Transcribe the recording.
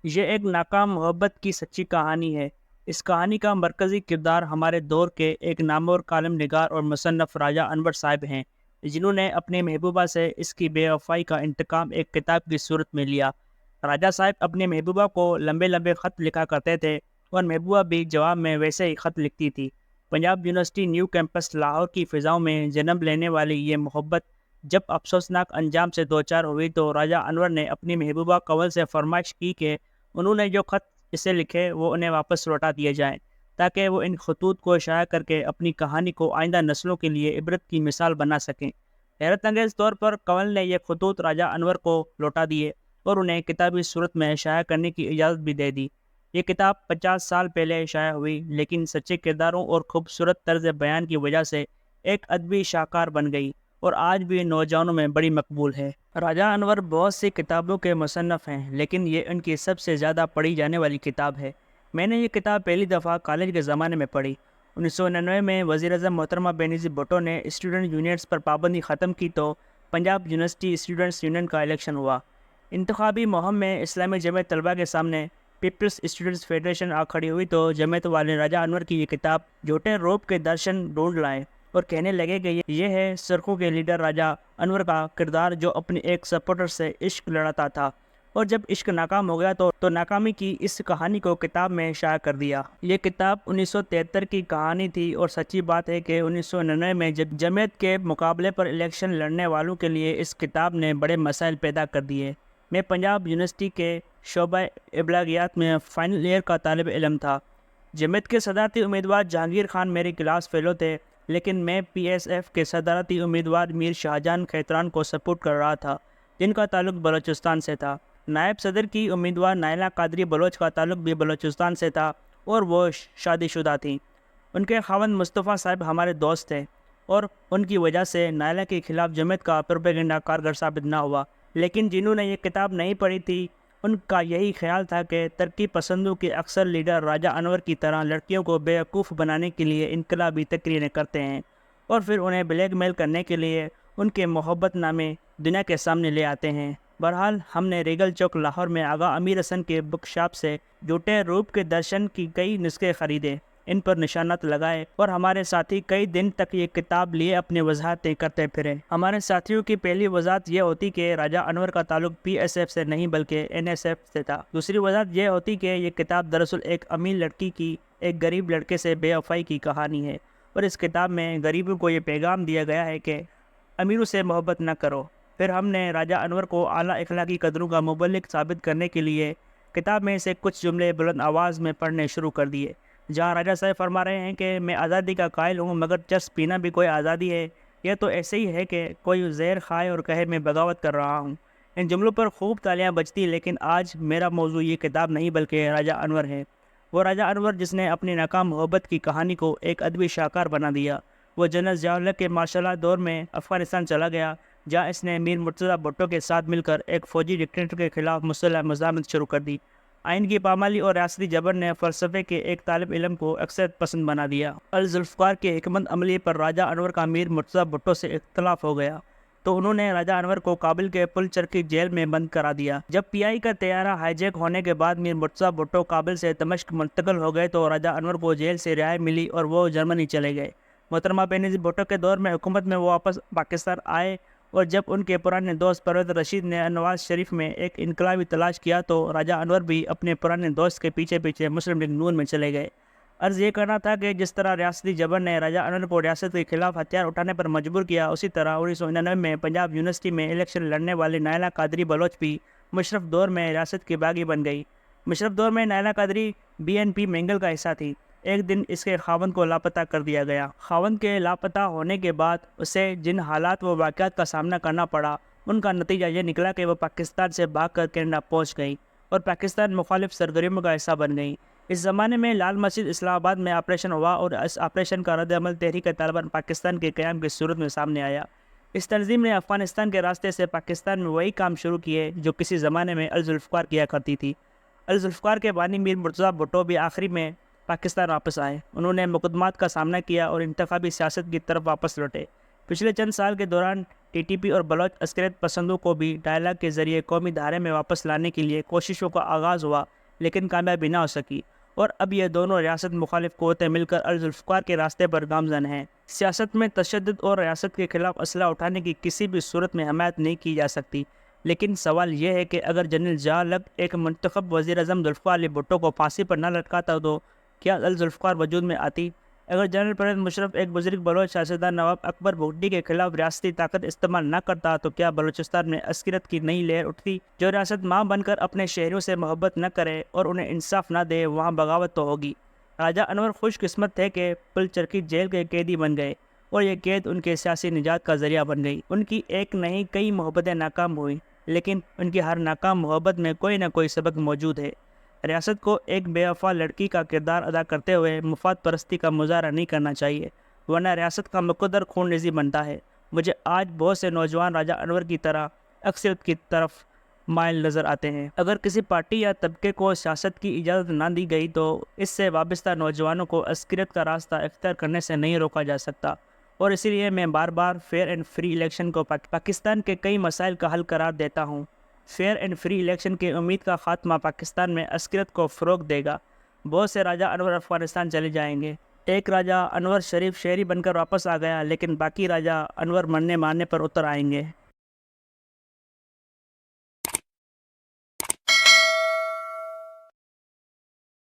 یہ ایک ناکام محبت کی سچی کہانی ہے۔ اس کہانی کا مرکزی کردار ہمارے دور کے ایک نامور کالم نگار اور مصنف راجہ انور صاحب ہیں، جنہوں نے اپنی محبوبہ سے اس کی بے وفائی کا انتقام ایک کتاب کی صورت میں لیا۔ راجہ صاحب اپنی محبوبہ کو لمبے لمبے خط لکھا کرتے تھے اور محبوبہ بھی جواب میں ویسے ہی خط لکھتی تھی۔ Punjab university new campus Lahore کی فضاؤں میں جنم لینے والی یہ محبت جب افسوسناک انجام سے دوچار ہوئی تو راجہ انور نے اپنی محبوبہ کنول سے فرمائش کی کہ انہوں نے جو خط اسے لکھے وہ انہیں واپس لوٹا دیے جائیں تاکہ وہ ان خطوط کو شائع کر کے اپنی کہانی کو آئندہ نسلوں کے لیے عبرت کی مثال بنا سکیں۔ حیرت انگیز طور پر کنول نے یہ خطوط راجہ انور کو لوٹا دیے اور انہیں کتابی صورت میں شائع کرنے کی اجازت بھی دے دی۔ یہ کتاب 50 سال پہلے شائع ہوئی، لیکن سچے کرداروں اور خوبصورت طرز بیان کی وجہ سے ایک ادبی شاہکار بن گئی اور آج بھی نوجوانوں میں بڑی مقبول ہے۔ راجہ انور بہت سی کتابوں کے مصنف ہیں، لیکن یہ ان کی سب سے زیادہ پڑھی جانے والی کتاب ہے۔ میں نے یہ کتاب پہلی دفعہ کالج کے زمانے میں پڑھی۔ 1999 میں وزیر اعظم محترمہ بینظیر بھٹو نے اسٹوڈنٹ یونینز پر پابندی ختم کی تو پنجاب یونیورسٹی اسٹوڈنٹس یونین کا الیکشن ہوا۔ انتخابی مہم میں اسلامی جمعیت طلبہ کے سامنے پیپلز اسٹوڈنٹس فیڈریشن آ کھڑی ہوئی تو جمعیت والے راجہ انور کی یہ کتاب جھوٹے روب کے درشن ڈھونڈ لائے اور کہنے لگے کہ یہ ہے سرخوں کے لیڈر راجہ انور کا کردار جو اپنی ایک سپورٹر سے عشق لڑاتا تھا، اور جب عشق ناکام ہو گیا تو ناکامی کی اس کہانی کو کتاب میں شائع کر دیا۔ یہ کتاب 1973 کی کہانی تھی اور سچی بات ہے کہ 1999 میں جب جمعیت کے مقابلے پر الیکشن لڑنے والوں کے لیے اس کتاب نے بڑے مسائل پیدا کر دیے۔ میں پنجاب یونیورسٹی کے شعبہ ابلاغیات میں فائنل ایئر کا طالب علم تھا۔ جمعیت کے صدارتی امیدوار جہانگیر خان میری کلاس فیلو تھے، لیکن میں پی ایس ایف کے صدارتی امیدوار میر شاہجہان کھیتران کو سپورٹ کر رہا تھا، جن کا تعلق بلوچستان سے تھا۔ نائب صدر کی امیدوار نائلہ قادری بلوچ کا تعلق بھی بلوچستان سے تھا اور وہ شادی شدہ تھیں۔ ان کے خاوند مصطفیٰ صاحب ہمارے دوست تھے اور ان کی وجہ سے نائلہ کے خلاف جمعیت کا پروپیگنڈا کارگر ثابت نہ ہوا، لیکن جنہوں نے یہ کتاب نہیں پڑھی تھی ان کا یہی خیال تھا کہ ترقی پسندوں کے اکثر لیڈر راجہ انور کی طرح لڑکیوں کو بیوقوف بنانے کے لیے انقلابی تقریریں کرتے ہیں اور پھر انہیں بلیک میل کرنے کے لیے ان کے محبت نامے دنیا کے سامنے لے آتے ہیں۔ بہرحال ہم نے ریگل چوک لاہور میں آغا امیر حسن کے بک شاپ سے جھوٹے روپ کے درشن کی کئی نسخے خریدے، ان پر نشانات لگائے اور ہمارے ساتھی کئی دن تک یہ کتاب لیے اپنے وضاحتیں کرتے پھرے۔ ہمارے ساتھیوں کی پہلی وضاحت یہ ہوتی کہ راجہ انور کا تعلق پی ایس ایف سے نہیں بلکہ این ایس ایف سے تھا۔ دوسری وضاحت یہ ہوتی کہ یہ کتاب دراصل ایک امیر لڑکی کی ایک غریب لڑکے سے بے وفائی کی کہانی ہے، اور اس کتاب میں غریبوں کو یہ پیغام دیا گیا ہے کہ امیروں سے محبت نہ کرو۔ پھر ہم نے راجہ انور کو اعلیٰ اخلاقی قدروں کا مبلغ ثابت کرنے کے لیے کتاب میں سے کچھ جملے بلند آواز میں پڑھنے شروع کر دیے، جہاں راجہ صاحب فرما رہے ہیں کہ میں آزادی کا قائل ہوں مگر چرس پینا بھی کوئی آزادی ہے، یہ تو ایسے ہی ہے کہ کوئی زہر کھائے اور کہے میں بغاوت کر رہا ہوں۔ ان جملوں پر خوب تالیاں بجتی، لیکن آج میرا موضوع یہ کتاب نہیں بلکہ راجہ انور ہے۔ وہ راجہ انور جس نے اپنی ناکام محبت کی کہانی کو ایک ادبی شاہکار بنا دیا۔ وہ جنرل ضیاء الحق کے مارشل آرٹ دور میں افغانستان چلا گیا، جہاں اس نے میر مرتضیٰ بھٹو کے ساتھ مل کر ایک فوجی ڈکٹیٹر کے خلاف مسلح مزاحمت شروع کر دی۔ آئین کی پامالی اور ریاستی جبر نے فلسفے کے ایک طالب علم کو اکثریت پسند بنا دیا۔ الذوالفقار کی حکمت عملی پر راجہ انور کا میر مرتضیٰ بھٹو سے اختلاف ہو گیا تو انہوں نے راجہ انور کو کابل کے پل چرخی جیل میں بند کرا دیا۔ جب پی آئی کا طیارہ ہائی جیک ہونے کے بعد میر مرتضیٰ بھٹو کابل سے دمشق منتقل ہو گئے تو راجہ انور کو جیل سے رہائی ملی اور وہ جرمنی چلے گئے۔ محترمہ بینظیر بھٹو کے دور میں حکومت میں وہ واپس پاکستان آئے اور جب ان کے پرانے دوست پرویز رشید نے نواز شریف میں ایک انقلابی تلاش کیا تو راجہ انور بھی اپنے پرانے دوست کے پیچھے پیچھے مسلم لیگ نون میں چلے گئے۔ عرض یہ کرنا تھا کہ جس طرح ریاستی جبر نے راجہ انور کو ریاست کے خلاف ہتھیار اٹھانے پر مجبور کیا، اسی طرح 1999 میں پنجاب یونیورسٹی میں الیکشن لڑنے والی نائلہ قادری بلوچ بھی مشرف دور میں ریاست کی باغی بن گئی۔ مشرف دور میں Naila Qadri B N P Mengal کا حصہ تھی۔ ایک دن اس کے خاوند کو لاپتہ کر دیا گیا۔ خاوند کے لاپتہ ہونے کے بعد اسے جن حالات و واقعات کا سامنا کرنا پڑا، ان کا نتیجہ یہ نکلا کہ وہ پاکستان سے بھاگ کر کینیڈا پہنچ گئی اور پاکستان مخالف سرگرمیوں کا حصہ بن گئی۔ اس زمانے میں لال مسجد اسلام آباد میں آپریشن ہوا اور اس آپریشن کا رد عمل تحریک طالبان پاکستان کے قیام کی صورت میں سامنے آیا۔ اس تنظیم نے افغانستان کے راستے سے پاکستان میں وہی کام شروع کیے جو کسی زمانے میں الذوالفقار کیا کرتی تھی۔ الذوالفقار کے بانی میر مرتضیٰ بھٹو بھی آخری میں پاکستان واپس آئے۔ انہوں نے مقدمات کا سامنا کیا اور انتخابی سیاست کی طرف واپس لوٹے۔ پچھلے چند سال کے دوران ٹی ٹی پی اور بلوچ عسکریت پسندوں کو بھی ڈائلاگ کے ذریعے قومی دھارے میں واپس لانے کے لیے کوششوں کا آغاز ہوا، لیکن کامیابی نہ ہو سکی، اور اب یہ دونوں ریاست مخالف قوتیں مل کر الذوالفقار کے راستے پر گامزن ہیں۔ سیاست میں تشدد اور ریاست کے خلاف اسلحہ اٹھانے کی کسی بھی صورت میں حمایت نہیں کی جا سکتی، لیکن سوال یہ ہے کہ اگر جنرل ضیاء الحق ایک منتخب وزیر اعظم ذوالفقار علی بھٹو کو پھانسی پر نہ لٹکاتا تو کیا الذوالفقار وجود میں آتی؟ اگر جنرل پرویز مشرف ایک بزرگ بلوچ سیاستدان نواب اکبر بگٹی کے خلاف ریاستی طاقت استعمال نہ کرتا تو کیا بلوچستان میں عسکریت کی نئی لہر اٹھتی؟ جو ریاست ماں بن کر اپنے شہریوں سے محبت نہ کرے اور انہیں انصاف نہ دے، وہاں بغاوت تو ہوگی۔ راجہ انور خوش قسمت تھے کہ پل چرکی جیل کے قیدی بن گئے، اور یہ قید ان کے سیاسی نجات کا ذریعہ بن گئی۔ ان کی ایک نہیں کئی محبتیں ناکام ہوئیں، لیکن ان کی ہر ناکام محبت میں کوئی نہ کوئی سبق موجود ہے۔ ریاست کو ایک بے وفا لڑکی کا کردار ادا کرتے ہوئے مفاد پرستی کا مظاہرہ نہیں کرنا چاہیے، ورنہ ریاست کا مقدر خون ریزی بنتا ہے۔ مجھے آج بہت سے نوجوان راجہ انور کی طرح اکثریت کی طرف مائل نظر آتے ہیں۔ اگر کسی پارٹی یا طبقے کو سیاست کی اجازت نہ دی گئی تو اس سے وابستہ نوجوانوں کو عسکریت کا راستہ اختیار کرنے سے نہیں روکا جا سکتا، اور اسی لیے میں بار بار فیئر اینڈ فری الیکشن کو پاکستان کے کئی مسائل کا حل قرار دیتا ہوں۔ فیئر اینڈ فری الیکشن کی امید کا خاتمہ پاکستان میں عسکریت کو فروغ دے گا۔ بہت سے راجہ انور افغانستان چلے جائیں گے۔ ایک راجہ انور شریف شہری بن کر واپس آ گیا، لیکن باقی راجہ انور مرنے مارنے پر اتر آئیں گے۔